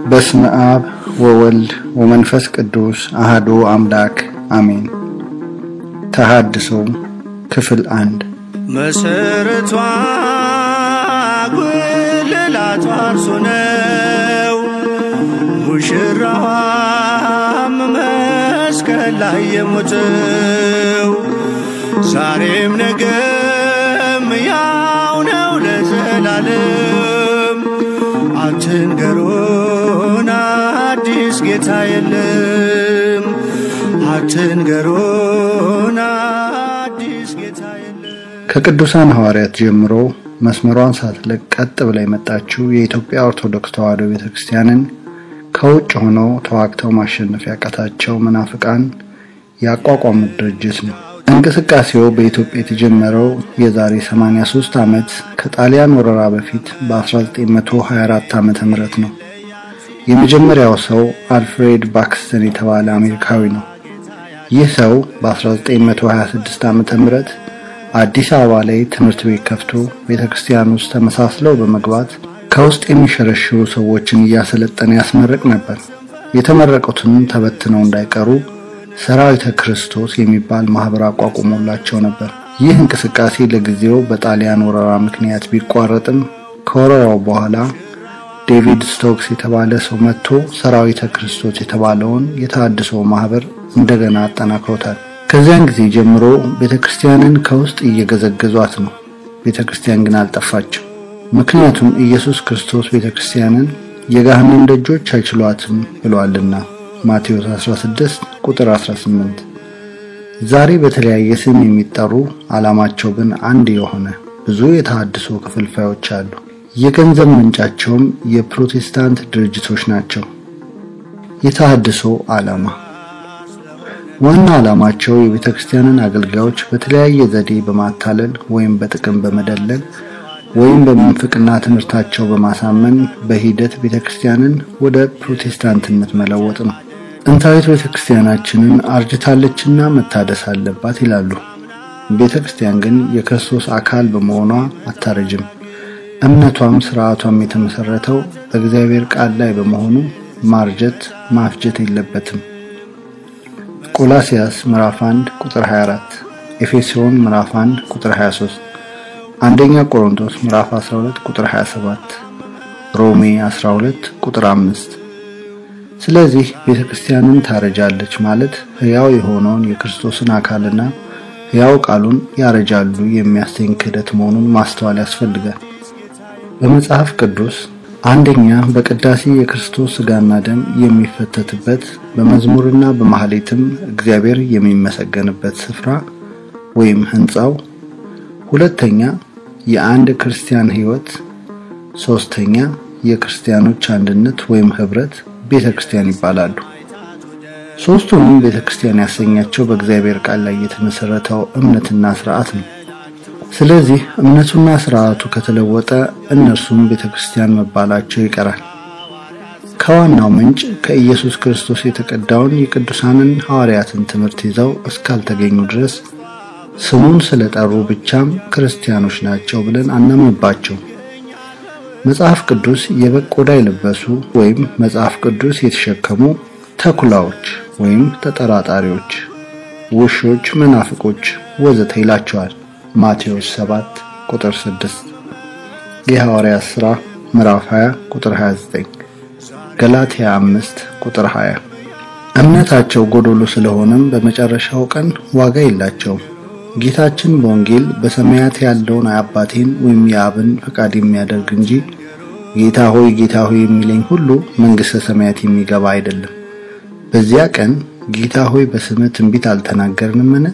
በስመ አብ ወወልድ ወመንፈስ ቅዱስ አሐዱ አምላክ አሜን። ተሐድሶ ክፍል 1 መሰረቷ ጉልላቷ እርሱ ነው። ሙሽራዋም መስቀል ላይ የሞተው ዛሬም ነገም ያው ነው ለዘላለም። አትንገሩን አዲስ ጌታ የለም፣ አትንገሩን አዲስ ጌታ የለም። ከቅዱሳን ሐዋርያት ጀምሮ መስመሯን ሳትለቅ ቀጥ ብላ የመጣችው የኢትዮጵያ ኦርቶዶክስ ተዋሕዶ ቤተክርስቲያንን ከውጭ ሆነው ተዋግተው ማሸነፍ ያቃታቸው መናፍቃን ያቋቋሙት ድርጅት ነው። እንቅስቃሴው በኢትዮጵያ የተጀመረው የዛሬ 83 ዓመት ከጣሊያን ወረራ በፊት በ1924 ዓመተ ምህረት ነው። የመጀመሪያው ሰው አልፍሬድ ባክስተን የተባለ አሜሪካዊ ነው። ይህ ሰው በ1926 ዓመተ ምህረት አዲስ አበባ ላይ ትምህርት ቤት ከፍቶ ቤተክርስቲያን ውስጥ ተመሳስለው በመግባት ከውስጥ የሚሸረሽሩ ሰዎችን እያሰለጠነ ያስመረቅ ነበር። የተመረቁትን ተበትነው እንዳይቀሩ ሰራዊተ ክርስቶስ የሚባል ማህበር አቋቁሞላቸው ነበር። ይህ እንቅስቃሴ ለጊዜው በጣሊያን ወረራ ምክንያት ቢቋረጥም ከወረራው በኋላ ዴቪድ ስቶክስ የተባለ ሰው መጥቶ ሰራዊተ ክርስቶስ የተባለውን የተሐድሶ ማህበር እንደገና አጠናክሮታል። ከዚያን ጊዜ ጀምሮ ቤተክርስቲያንን ከውስጥ እየገዘገዟት ነው። ቤተክርስቲያን ግን አልጠፋችም። ምክንያቱም ኢየሱስ ክርስቶስ ቤተክርስቲያንን የገሃነም ደጆች አይችሏትም ብሏልና ማቴዎስ 16 ቁጥር 18። ዛሬ በተለያየ ስም የሚጠሩ ዓላማቸው ግን አንድ የሆነ ብዙ የተሐድሶ ክፍልፋዮች አሉ። የገንዘብ ምንጫቸውም የፕሮቴስታንት ድርጅቶች ናቸው። የተሐድሶ ዓላማ ዋና ዓላማቸው የቤተክርስቲያንን አገልጋዮች በተለያየ ዘዴ በማታለል ወይም በጥቅም በመደለል ወይም በመንፍቅና ትምህርታቸው በማሳመን በሂደት ቤተክርስቲያንን ወደ ፕሮቴስታንትነት መለወጥ ነው። ጥንታዊት ቤተክርስቲያናችንን አርጅታለችና መታደስ አለባት ይላሉ። ቤተክርስቲያን ግን የክርስቶስ አካል በመሆኗ አታረጅም። እምነቷም ስርዓቷም የተመሰረተው በእግዚአብሔር ቃል ላይ በመሆኑ ማርጀት ማፍጀት የለበትም። ቆላስይስ ምዕራፍ 1 ቁጥር 24፣ ኤፌሶን ምዕራፍ 1 ቁጥር 23፣ አንደኛ ቆሮንቶስ ምዕራፍ 12 ቁጥር 27፣ ሮሜ 12 ቁጥር 5። ስለዚህ ቤተክርስቲያንን ታረጃለች ማለት ሕያው የሆነውን የክርስቶስን አካልና ሕያው ቃሉን ያረጃሉ የሚያሰኝ ክህደት መሆኑን ማስተዋል ያስፈልጋል። በመጽሐፍ ቅዱስ አንደኛ በቅዳሴ የክርስቶስ ሥጋና ደም የሚፈተትበት በመዝሙርና በማህሌትም እግዚአብሔር የሚመሰገንበት ስፍራ ወይም ሕንጻው፣ ሁለተኛ የአንድ ክርስቲያን ሕይወት፣ ሶስተኛ የክርስቲያኖች አንድነት ወይም ህብረት ቤተክርስቲያን ይባላሉ። ሶስቱንም ቤተክርስቲያን ያሰኛቸው በእግዚአብሔር ቃል ላይ የተመሰረተው እምነትና ሥርዓት ነው። ስለዚህ እምነቱና ሥርዓቱ ከተለወጠ እነርሱም ቤተክርስቲያን መባላቸው ይቀራል። ከዋናው ምንጭ ከኢየሱስ ክርስቶስ የተቀዳውን የቅዱሳንን ሐዋርያትን ትምህርት ይዘው እስካልተገኙ ድረስ ስሙን ስለጠሩ ብቻም ክርስቲያኖች ናቸው ብለን አናምንባቸው። መጽሐፍ ቅዱስ የበግ ቆዳ የለበሱ ወይም መጽሐፍ ቅዱስ የተሸከሙ ተኩላዎች ወይም ተጠራጣሪዎች፣ ውሾች፣ መናፍቆች ወዘተ ይላቸዋል። ማቴዎስ 7 ቁጥር 6፣ የሐዋርያት ሥራ ምዕራፍ 20 ቁጥር 29፣ ገላትያ 5 ቁጥር 20። እምነታቸው ጎዶሎ ስለሆነም በመጨረሻው ቀን ዋጋ የላቸውም። ጌታችን በወንጌል በሰማያት ያለውን አባቴን ወይም የአብን ፈቃድ የሚያደርግ እንጂ ጌታ ሆይ ጌታ ሆይ የሚለኝ ሁሉ መንግሥተ ሰማያት የሚገባ አይደለም። በዚያ ቀን ጌታ ሆይ በስምህ ትንቢት አልተናገርንምን?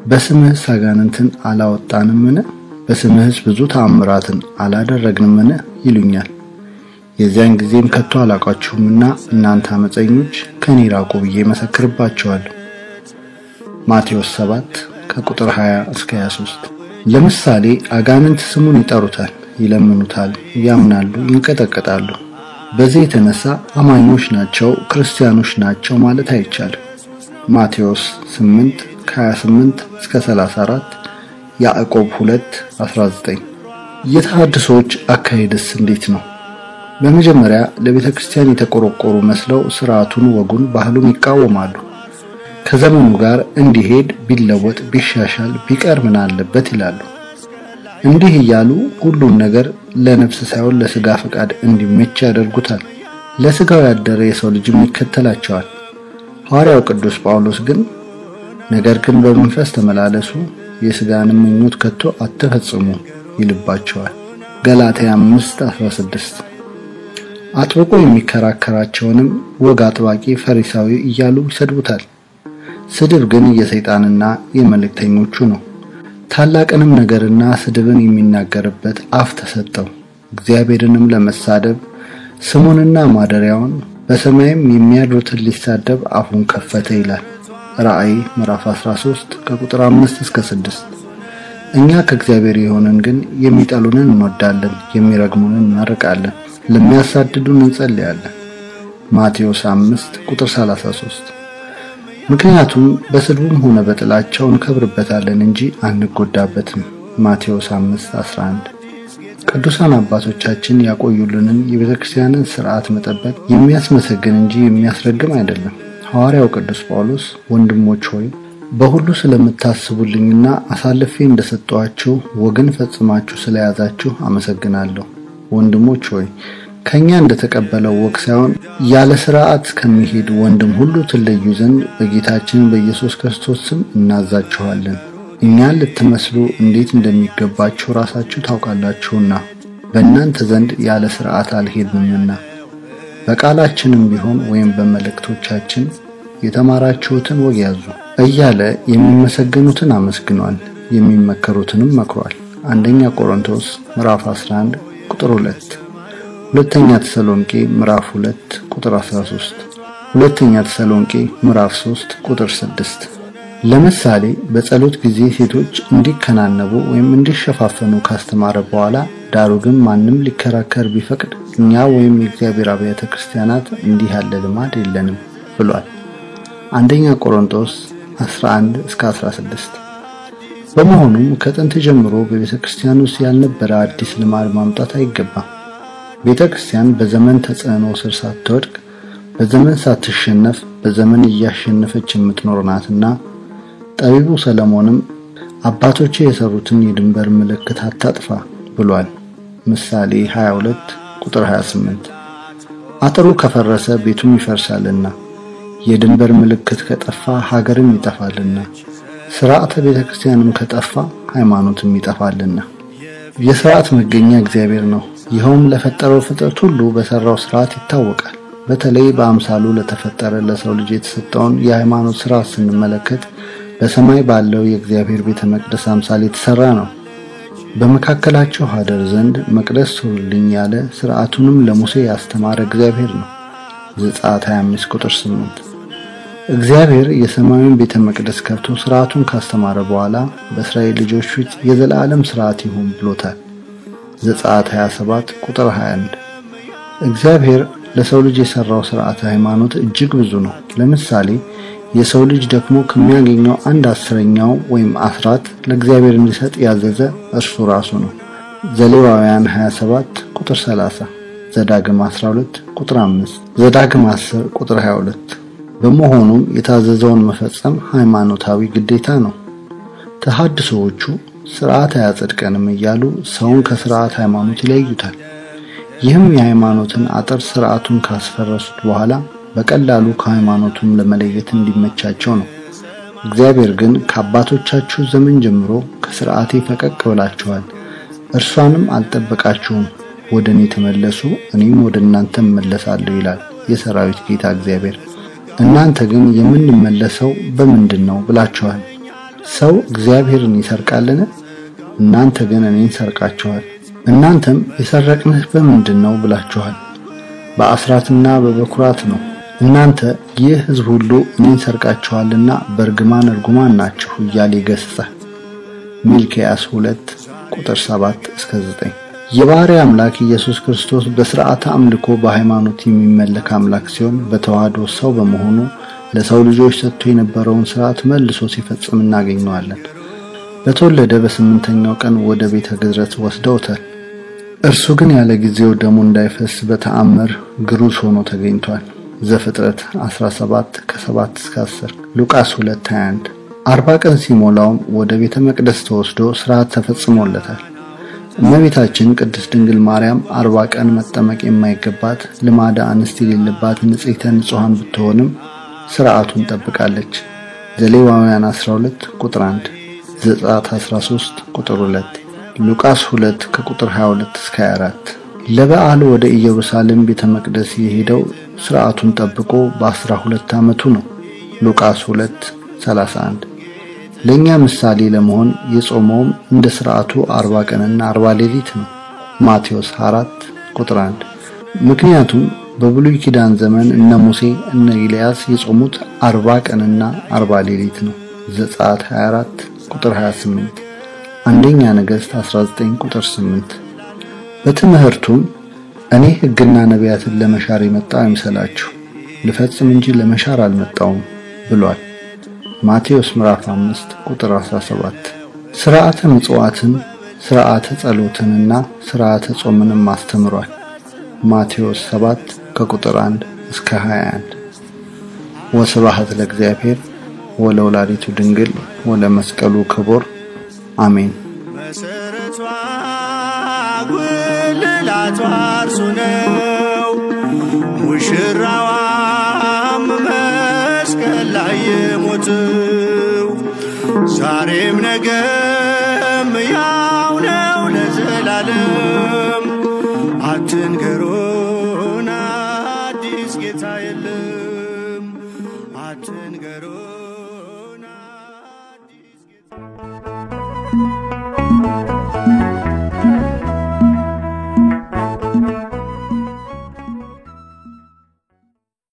በስምህ አጋንንትን አላወጣንምን? በስምህስ ብዙ ተአምራትን አላደረግንምን? ይሉኛል። የዚያን ጊዜም ከቶ አላውቃችሁምና እናንተ አመፀኞች ከኔ ራቁ ብዬ መሰክርባችኋለሁ። ማቴዎስ 7 ከቁጥር 20 እስከ 23። ለምሳሌ አጋንንት ስሙን ይጠሩታል፣ ይለምኑታል፣ ያምናሉ፣ ይንቀጠቀጣሉ። በዚህ የተነሳ አማኞች ናቸው፣ ክርስቲያኖች ናቸው ማለት አይቻልም። ማቴዎስ 8 ከ28 34 ያዕቆብ 2:19 የተሐድሶች አካሄድስ እንዴት ነው? በመጀመሪያ ለቤተክርስቲያን የተቆረቆሩ መስለው ስርዓቱን፣ ወጉን፣ ባህሉን ይቃወማሉ። ከዘመኑ ጋር እንዲሄድ ቢለወጥ ቢሻሻል ቢቀር ምን አለበት ይላሉ። እንዲህ እያሉ ሁሉን ነገር ለነፍስ ሳይሆን ለስጋ ፈቃድ እንዲመች ያደርጉታል። ለስጋው ያደረ የሰው ልጅም ይከተላቸዋል። ሐዋርያው ቅዱስ ጳውሎስ ግን ነገር ግን በመንፈስ ተመላለሱ የስጋንም ምኞት ከቶ አትፈጽሙ ይልባቸዋል። ገላትያ 5:16 አጥብቆ የሚከራከራቸውንም ወግ አጥባቂ ፈሪሳዊ እያሉ ይሰድቡታል። ስድብ ግን የሰይጣንና የመልእክተኞቹ ነው። ታላቅንም ነገርና ስድብን የሚናገርበት አፍ ተሰጠው። እግዚአብሔርንም ለመሳደብ ስሙንና ማደሪያውን በሰማይም የሚያድሩትን ሊሳደብ አፉን ከፈተ ይላል። ራእይ ምዕራፍ 13 ከቁጥር 5 እስከ 6። እኛ ከእግዚአብሔር የሆነን ግን የሚጠሉንን እንወዳለን፣ የሚረግሙንን እናርቃለን፣ ለሚያሳድዱን እንጸልያለን። ማቴዎስ 5 ቁጥር 33። ምክንያቱም በስድቡም ሆነ በጥላቻው እንከብርበታለን እንጂ አንጎዳበትም። ማቴዎስ 5:11። ቅዱሳን አባቶቻችን ያቆዩልንን የቤተክርስቲያንን ሥርዓት መጠበቅ የሚያስመሰግን እንጂ የሚያስረግም አይደለም። ሐዋርያው ቅዱስ ጳውሎስ ወንድሞች ሆይ በሁሉ ስለምታስቡልኝና አሳልፌ እንደሰጠኋችሁ ወግን ፈጽማችሁ ስለያዛችሁ አመሰግናለሁ። ወንድሞች ሆይ ከኛ እንደተቀበለው ወግ ሳይሆን ያለ ሥርዓት ከሚሄድ ወንድም ሁሉ ትለዩ ዘንድ በጌታችን በኢየሱስ ክርስቶስ ስም እናዛችኋለን። እኛን ልትመስሉ እንዴት እንደሚገባችሁ ራሳችሁ ታውቃላችሁና በእናንተ ዘንድ ያለ ሥርዓት አልሄድንምና በቃላችንም ቢሆን ወይም በመልእክቶቻችን የተማራችሁትን ወግ ያዙ እያለ የሚመሰገኑትን አመስግኗል፣ የሚመከሩትንም መክሯል። አንደኛ ቆሮንቶስ ምዕራፍ 11 ቁጥር 2፣ ሁለተኛ ተሰሎንቄ ምዕራፍ 2 ቁጥር 13፣ ሁለተኛ ተሰሎንቄ ምዕራፍ 3 ቁጥር 6። ለምሳሌ በጸሎት ጊዜ ሴቶች እንዲከናነቡ ወይም እንዲሸፋፈኑ ካስተማረ በኋላ ዳሩ ግን ማንም ሊከራከር ቢፈቅድ እኛ ወይም የእግዚአብሔር አብያተ ክርስቲያናት እንዲህ ያለ ልማድ የለንም ብሏል። አንደኛ ቆሮንቶስ 11 እስከ 16። በመሆኑም ከጥንት ጀምሮ በቤተክርስቲያን ውስጥ ያልነበረ አዲስ ልማድ ማምጣት አይገባም። ቤተክርስቲያን በዘመን ተጽዕኖ ስር ሳትወድቅ በዘመን ሳትሸነፍ በዘመን እያሸነፈች የምትኖር ናትና ጠቢቡ ሰለሞንም አባቶቼ የሰሩትን የድንበር ምልክት አታጥፋ ብሏል። ምሳሌ 22 ቁጥር 28። አጥሩ ከፈረሰ ቤቱም ይፈርሳልና የድንበር ምልክት ከጠፋ ሀገርም ይጠፋልና ሥርዓተ ቤተክርስቲያንም ከጠፋ ሃይማኖትም ይጠፋልና። የሥርዓት መገኛ እግዚአብሔር ነው። ይኸውም ለፈጠረው ፍጥረት ሁሉ በሰራው ሥርዓት ይታወቃል። በተለይ በአምሳሉ ለተፈጠረ ለሰው ልጅ የተሰጠውን የሃይማኖት ሥርዓት ስንመለከት በሰማይ ባለው የእግዚአብሔር ቤተ መቅደስ አምሳል የተሰራ ነው። በመካከላቸው ሀደር ዘንድ መቅደስ ሥሩልኝ ያለ ሥርዓቱንም ለሙሴ ያስተማረ እግዚአብሔር ነው። ዘጸአት 25 ቁጥር 8። እግዚአብሔር የሰማዩን ቤተ መቅደስ ከፍቶ ሥርዓቱን ካስተማረ በኋላ በእስራኤል ልጆች ፊት የዘላለም ሥርዓት ይሁን ብሎታል። ዘጸአት 27 ቁጥር 21። እግዚአብሔር ለሰው ልጅ የሰራው ሥርዓተ ሃይማኖት እጅግ ብዙ ነው። ለምሳሌ የሰው ልጅ ደግሞ ከሚያገኘው 1/10 ወይም አስራት ለእግዚአብሔር እንዲሰጥ ያዘዘ እርሱ ራሱ ነው። ዘሌዋውያን 27 ቁጥር 30፣ ዘዳግም 12 ቁጥር 5፣ ዘዳግም 10 ቁጥር 22። በመሆኑም የታዘዘውን መፈጸም ሃይማኖታዊ ግዴታ ነው። ተሐድሶዎቹ ሥርዓት አያጸድቀንም እያሉ ሰውን ከሥርዓት ሃይማኖት ይለዩታል። ይህም የሃይማኖትን አጥር ሥርዓቱን ካስፈረሱት በኋላ በቀላሉ ከሃይማኖቱም ለመለየት እንዲመቻቸው ነው። እግዚአብሔር ግን ከአባቶቻችሁ ዘመን ጀምሮ ከሥርዓቴ ፈቀቅ ብላችኋል፣ እርሷንም አልጠበቃችሁም፣ ወደኔ ተመለሱ፣ እኔም ወደ እናንተ እመለሳለሁ ይላል የሰራዊት ጌታ እግዚአብሔር። እናንተ ግን የምንመለሰው በምንድነው ብላችኋል። ሰው እግዚአብሔርን ይሰርቃልን? እናንተ ግን እኔን ሰርቃችኋል። እናንተም የሰረቅንህ በምንድነው ብላችኋል። በአስራትና በበኩራት ነው። እናንተ ይህ ሕዝብ ሁሉ እኔን ሰርቃችኋልና በርግማን እርጉማን ናችሁ እያለ ይገሥጻል። ሚልክያስ 2 ቁጥር 7 እስከ 9። የባሕርይ አምላክ ኢየሱስ ክርስቶስ በሥርዓተ አምልኮ በሃይማኖት የሚመለክ አምላክ ሲሆን በተዋህዶ ሰው በመሆኑ ለሰው ልጆች ሰጥቶ የነበረውን ሥርዓት መልሶ ሲፈጽም እናገኘዋለን። በተወለደ በ8ኛው ቀን ወደ ቤተ ግዝረት ወስደውታል። እርሱ ግን ያለ ጊዜው ደሙ እንዳይፈስ በተአምር ግሩስ ሆኖ ተገኝቷል። ዘፍጥረት 17 ከ7 እስከ 10 ሉቃስ 2:21 40 ቀን ሲሞላውም ወደ ቤተ መቅደስ ተወስዶ ሥርዓት ተፈጽሞለታል። እመቤታችን ቅድስት ድንግል ማርያም 40 ቀን መጠመቅ የማይገባት ልማደ አንስት የሌለባት ንጽሕተ ንጹሐን ብትሆንም ሥርዓቱን ጠብቃለች። ዘሌዋውያን 12 ቁጥር 1 ዘጸአት 13 ቁጥር 2 ሉቃስ 2 ከቁጥር 22 እስከ 24 ለበዓል ወደ ኢየሩሳሌም ቤተ መቅደስ የሄደው ሥርዓቱን ጠብቆ በ12 ዓመቱ ነው። ሉቃስ 2:31 ለኛ ምሳሌ ለመሆን የጾመውም እንደ ሥርዓቱ 40 ቀንና 40 ሌሊት ነው። ማቴዎስ 4 ቁጥር 1 ምክንያቱም በብሉይ ኪዳን ዘመን እነ ሙሴ እነ ኤልያስ የጾሙት 40 ቀንና 40 ሌሊት ነው። ዘጸአት 24 ቁጥር 28 አንደኛ ነገሥት 19 ቁጥር 8 በትምህርቱም እኔ ሕግና ነቢያትን ለመሻር የመጣው አይምሰላችሁ ልፈጽም እንጂ ለመሻር አልመጣውም ብሏል። ማቴዎስ ምዕራፍ 5 ቁጥር 17 ሥርዓተ ምጽዋትን ሥርዓተ ጸሎትንና ሥርዓተ ጾምንም አስተምሯል። ማቴዎስ 7 ከቁጥር 1 እስከ 21 ወስብሐት ለእግዚአብሔር ወለወላዲቱ ድንግል ወለመስቀሉ ክቡር አሜን። መሰረቷ ጉልላቷ እርሱ ነው ሙሽራዋም መስቀል ላይ የሞተው ዛሬም ነገም ያው ነው ለዘላለም አትንገሩን አዲስ ጌታ የለም አትንገሩን አዲስ ጌታ